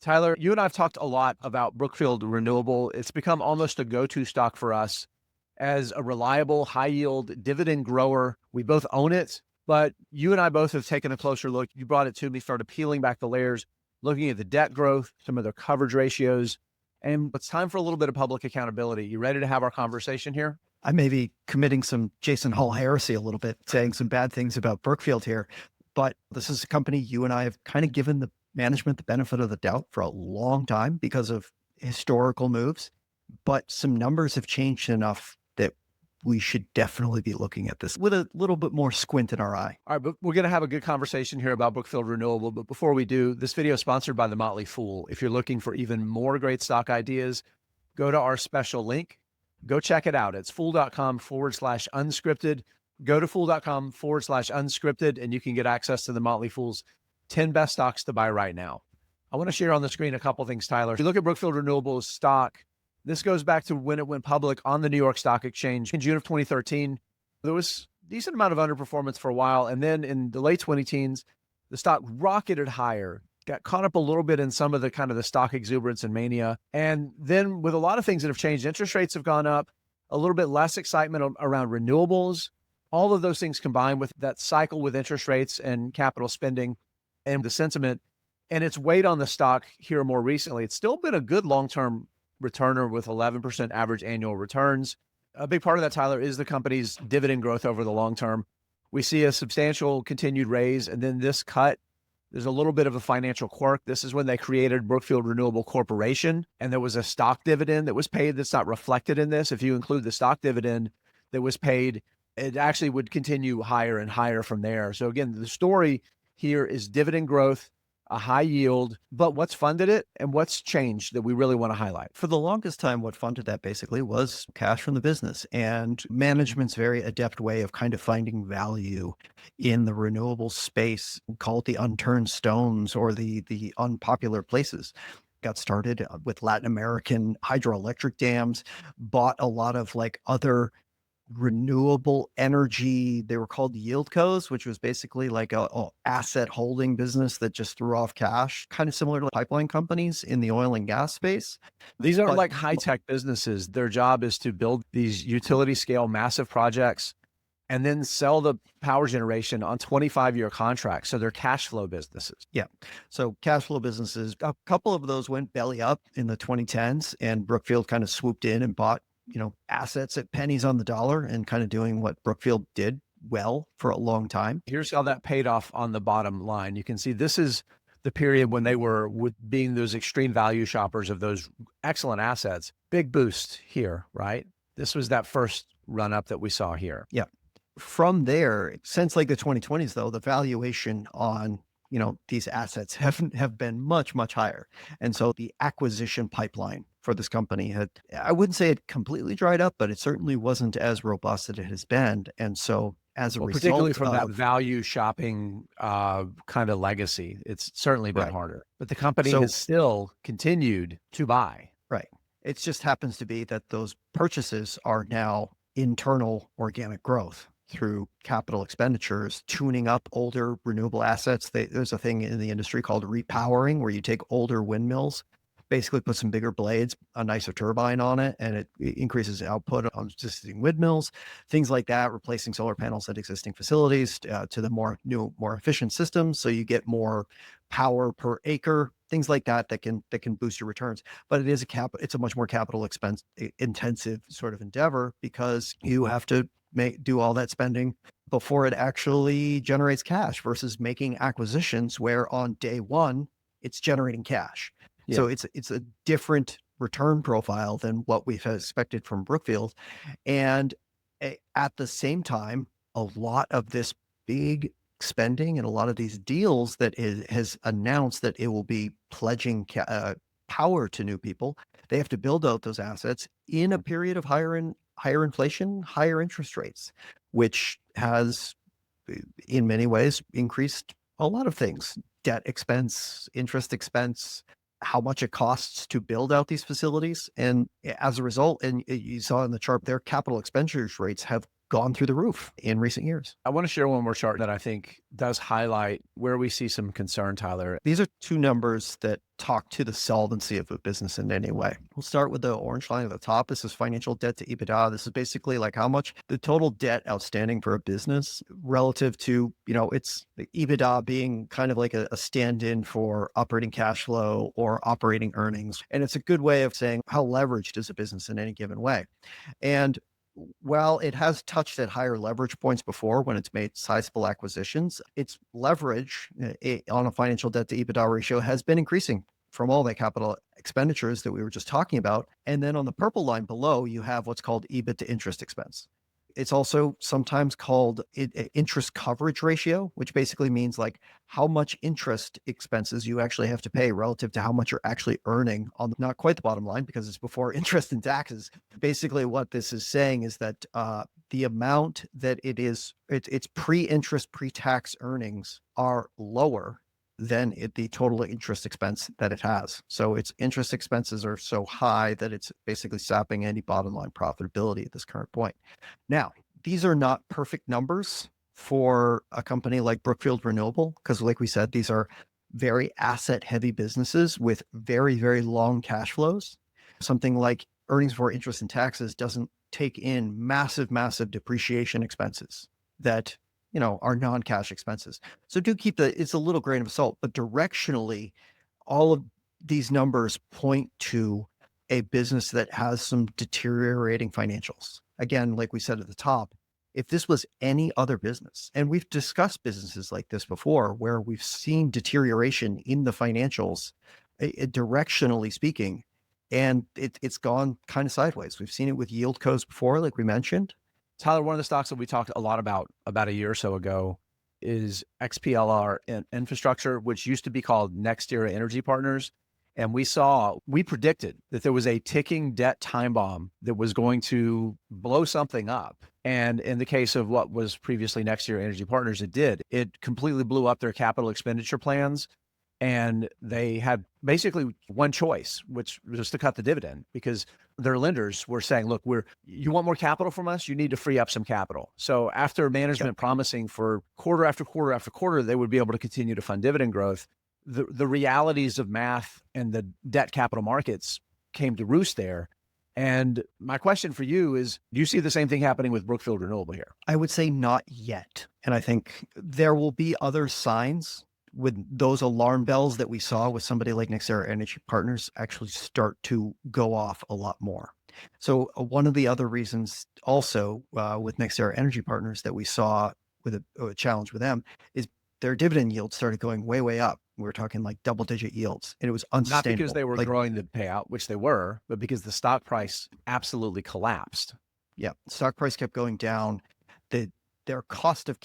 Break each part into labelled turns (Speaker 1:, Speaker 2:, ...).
Speaker 1: Tyler, you and I have talked a lot about Brookfield Renewable. It's become almost a go-to stock for us as a reliable, high-yield dividend grower. We both own it, but you and I both have taken a closer look. You brought it to me, started peeling back the layers, looking at the debt growth, some of their coverage ratios, and it's time for a little bit of public accountability. You ready to have our conversation here?
Speaker 2: I may be committing some Jason Hall heresy a little bit, saying some bad things about Brookfield here, but this is a company you and I have kind of given the management the benefit of the doubt for a long time because of historical moves. But some numbers have changed enough that we should definitely be looking at this with a little bit more squint in our eye.
Speaker 1: All right, but we're going to have a good conversation here about Brookfield Renewable. But before we do, this video is sponsored by the Motley Fool. If you're looking for even more great stock ideas, go to our special link. Go check it out. It's fool.com/unscripted. Go to fool.com/unscripted, and you can get access to the Motley Fool's 10 best stocks to buy right now. I want to share on the screen a couple things, Tyler. If you look at Brookfield Renewable's stock, this goes back to when it went public on the New York Stock Exchange in June of 2013. There was a decent amount of underperformance for a while. And then in the late 2010s, the stock rocketed higher, got caught up a little bit in some of the kind of the stock exuberance and mania. And then with a lot of things that have changed, interest rates have gone up, a little bit less excitement around renewables. All of those things combined with that cycle with interest rates and capital spending and the sentiment and its weight on the stock here more recently. It's still been a good long-term returner with 11% average annual returns. A big part of that, Tyler, is the company's dividend growth over the long term. We see a substantial continued raise, and then this cut, there's a little bit of a financial quirk. This is when they created Brookfield Renewable Corporation, and there was a stock dividend that was paid that's not reflected in this. If you include the stock dividend that was paid, it actually would continue higher and higher from there. So again, the story here is dividend growth, a high yield, but what's funded it and what's changed that we really want to highlight?
Speaker 2: For the longest time, what funded that basically was cash from the business and management's very adept way of kind of finding value in the renewable space, call it the unturned stones or the unpopular places. Got started with Latin American hydroelectric dams, bought a lot of like other renewable energy. They were called yieldcos, which was basically like a asset holding business that just threw off cash, kind of similar to pipeline companies in the oil and gas space.
Speaker 1: These aren't
Speaker 2: But
Speaker 1: like high-tech businesses. Their job is to build these utility scale massive projects and then sell the power generation on 25-year contracts. So they're cash flow businesses.
Speaker 2: yeah, so cash flow businesses, a couple of those went belly up in the 2010s, and Brookfield kind of swooped in and bought assets at pennies on the dollar and kind of doing what Brookfield did well for a long time.
Speaker 1: Here's how that paid off on the bottom line. You can see this is the period when they were being those extreme value shoppers of those excellent assets. Big boost here, right? This was that first run up that we saw here.
Speaker 2: Yeah. From there, since like the 2020s, though, the valuation on these assets have been much, much higher. And so the acquisition pipeline for this company I wouldn't say it completely dried up, but it certainly wasn't as robust as it has been. And so as a result,
Speaker 1: particularly from that value shopping kind of legacy, it's certainly been
Speaker 2: right.
Speaker 1: harder. But the company has still continued to buy.
Speaker 2: Right. It just happens to be that those purchases are now internal organic growth through capital expenditures, tuning up older renewable assets. There's a thing in the industry called repowering, where you take older windmills, basically put some bigger blades, a nicer turbine on it, and it increases output on existing windmills, things like that, replacing solar panels at existing facilities to the more efficient systems. So you get more power per acre, things like that can boost your returns. But it's a much more capital expense intensive sort of endeavor, because you have to do all that spending before it actually generates cash, versus making acquisitions where on day one it's generating cash. Yeah. So it's a different return profile than what we've expected from Brookfield. And at the same time, a lot of this big spending and a lot of these deals that has announced that it will be pledging power to new people, they have to build out those assets in a period of higher inflation, higher interest rates, which has in many ways increased a lot of things: debt expense, interest expense, how much it costs to build out these facilities. And as a result, and you saw in the chart, their capital expenditures rates have gone through the roof in recent years.
Speaker 1: I want to share one more chart that I think does highlight where we see some concern, Tyler.
Speaker 2: These are two numbers that talk to the solvency of a business in any way. We'll start with the orange line at the top. This is financial debt to EBITDA. This is basically like how much the total debt outstanding for a business relative to, it's the EBITDA being kind of like a stand-in for operating cash flow or operating earnings. And it's a good way of saying how leveraged is a business in any given way. And while it has touched at higher leverage points before when it's made sizable acquisitions, its leverage on a financial debt to EBITDA ratio has been increasing from all the capital expenditures that we were just talking about. And then on the purple line below, you have what's called EBIT to interest expense. It's also sometimes called interest coverage ratio, which basically means like how much interest expenses you actually have to pay relative to how much you're actually earning on not quite the bottom line because it's before interest and taxes. Basically, what this is saying is that the amount that it's pre-interest, pre-tax earnings are lower than the total interest expense that it has. So its interest expenses are so high that it's basically sapping any bottom line profitability at this current point. Now, these are not perfect numbers for a company like Brookfield Renewable, because like we said, these are very asset heavy businesses with very, very long cash flows. Something like earnings before interest and taxes doesn't take in massive, massive depreciation expenses that are non-cash expenses. So do keep it's a little grain of salt, but directionally, all of these numbers point to a business that has some deteriorating financials. Again, like we said at the top, if this was any other business, and we've discussed businesses like this before, where we've seen deterioration in the financials, directionally speaking, and it's gone kind of sideways. We've seen it with yield codes before, like we mentioned.
Speaker 1: Tyler, one of the stocks that we talked a lot about a year or so ago is XPLR Infrastructure, which used to be called NextEra Energy Partners. And we predicted that there was a ticking debt time bomb that was going to blow something up. And in the case of what was previously NextEra Energy Partners, it did. It completely blew up their capital expenditure plans. And they had basically one choice, which was to cut the dividend, because their lenders were saying, look, you want more capital from us? You need to free up some capital. So after management promising for quarter after quarter after quarter, they would be able to continue to fund dividend growth, the realities of math and the debt capital markets came to roost there. And my question for you is, do you see the same thing happening with Brookfield Renewable here?
Speaker 2: I would say not yet. And I think there will be other signs with those alarm bells that we saw with somebody like NextEra Energy Partners actually start to go off a lot more. So one of the other reasons also with NextEra Energy Partners that we saw with a challenge with them is their dividend yield started going way, way up. We were talking like double-digit yields, and it was unsustainable.
Speaker 1: Not because they were growing the payout, which they were, but because the stock price absolutely collapsed.
Speaker 2: Yeah, stock price kept going down. Their cost of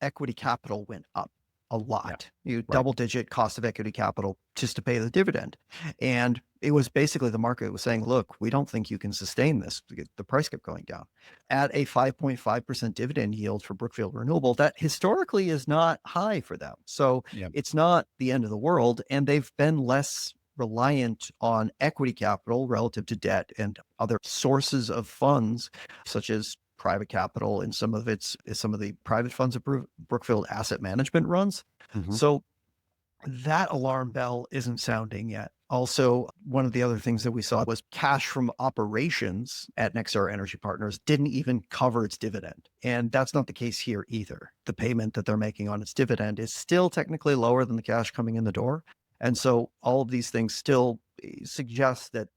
Speaker 2: equity capital went up a lot. Double-digit cost of equity capital just to pay the dividend. And it was basically the market was saying, look, we don't think you can sustain this. The price kept going down. At a 5.5% dividend yield for Brookfield Renewable, that historically is not high for them. So it's not the end of the world. And they've been less reliant on equity capital relative to debt and other sources of funds, such as private capital and some of the private funds of Brookfield Asset Management runs. So that alarm bell isn't sounding yet. Also, one of the other things that we saw was cash from operations at NextEra Energy Partners didn't even cover its dividend. And that's not the case here either. The payment that they're making on its dividend is still technically lower than the cash coming in the door. And so all of these things still suggest that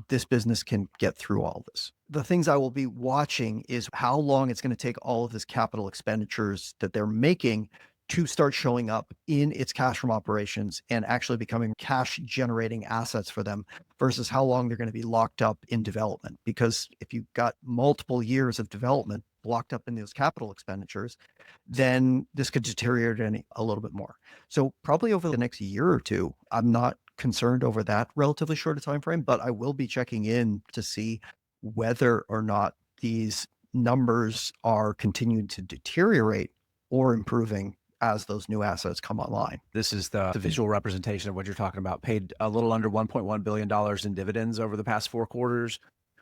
Speaker 2: this business can get through all this. The things I will be watching is how long it's going to take all of this capital expenditures that they're making to start showing up in its cash from operations and actually becoming cash generating assets for them versus how long they're going to be locked up in development. Because if you've got multiple years of development locked up in those capital expenditures, then this could deteriorate a little bit more. So probably over the next year or two, I'm not concerned over that relatively short a time frame, but I will be checking in to see whether or not these numbers are continuing to deteriorate or improving as those new assets come online.
Speaker 1: This is the visual representation of what you're talking about. Paid a little under $1.1 billion in dividends over the past 4 quarters,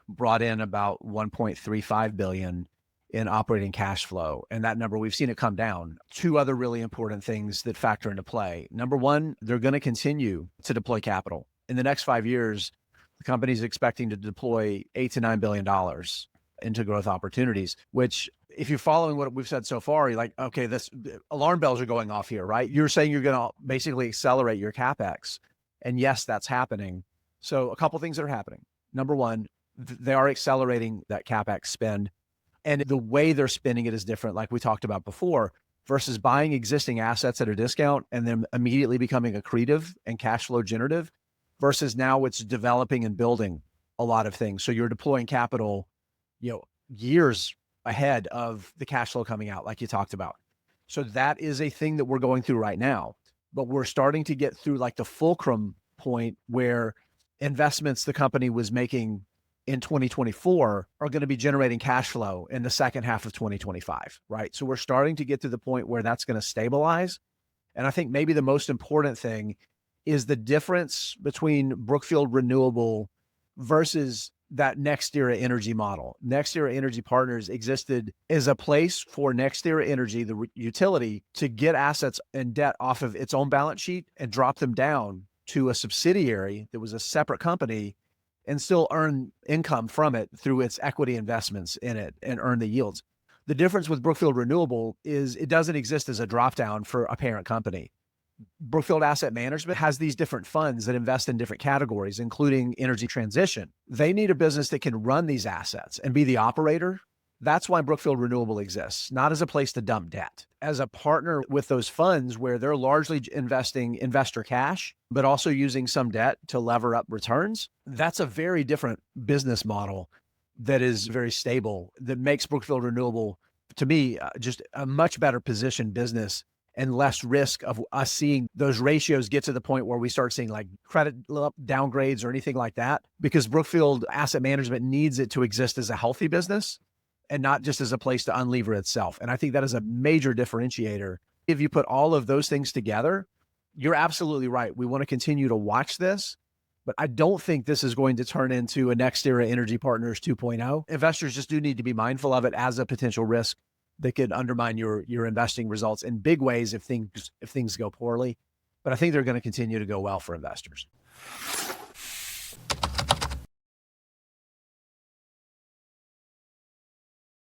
Speaker 1: brought in about $1.35 billion in operating cash flow. And that number, we've seen it come down. Two other really important things that factor into play. Number one, they're going to continue to deploy capital. In the next 5 years, the company's expecting to deploy $8 to $9 billion into growth opportunities, which if you're following what we've said so far, you're like, okay, this alarm bells are going off here, right? You're saying you're going to basically accelerate your CapEx. And yes, that's happening. So a couple things that are happening. Number one, they are accelerating that CapEx spend. And the way they're spending it is different, like we talked about before, versus buying existing assets at a discount and then immediately becoming accretive and cash flow generative, versus now it's developing and building a lot of things. So you're deploying capital, years ahead of the cash flow coming out, like you talked about. So that is a thing that we're going through right now. But we're starting to get through like the fulcrum point where investments the company was making in 2024 are going to be generating cash flow in the second half of 2025, right? So we're starting to get to the point where that's going to stabilize. And I think maybe the most important thing is the difference between Brookfield Renewable versus that NextEra Energy model. NextEra Energy Partners existed as a place for NextEra Energy, the utility, to get assets and debt off of its own balance sheet and drop them down to a subsidiary that was a separate company and still earn income from it through its equity investments in it and earn the yields. The difference with Brookfield Renewable is it doesn't exist as a dropdown for a parent company. Brookfield Asset Management has these different funds that invest in different categories, including energy transition. They need a business that can run these assets and be the operator. That's why Brookfield Renewable exists, not as a place to dump debt. As a partner with those funds where they're largely investing investor cash, but also using some debt to lever up returns, that's a very different business model that is very stable, that makes Brookfield Renewable, to me, just a much better positioned business and less risk of us seeing those ratios get to the point where we start seeing like credit downgrades or anything like that, because Brookfield Asset Management needs it to exist as a healthy business and not just as a place to unlever itself. And I think that is a major differentiator. If you put all of those things together, you're absolutely right. We want to continue to watch this, but I don't think this is going to turn into a NextEra Energy Partners 2.0. Investors just do need to be mindful of it as a potential risk that could undermine your investing results in big ways if things go poorly. But I think they're going to continue to go well for investors.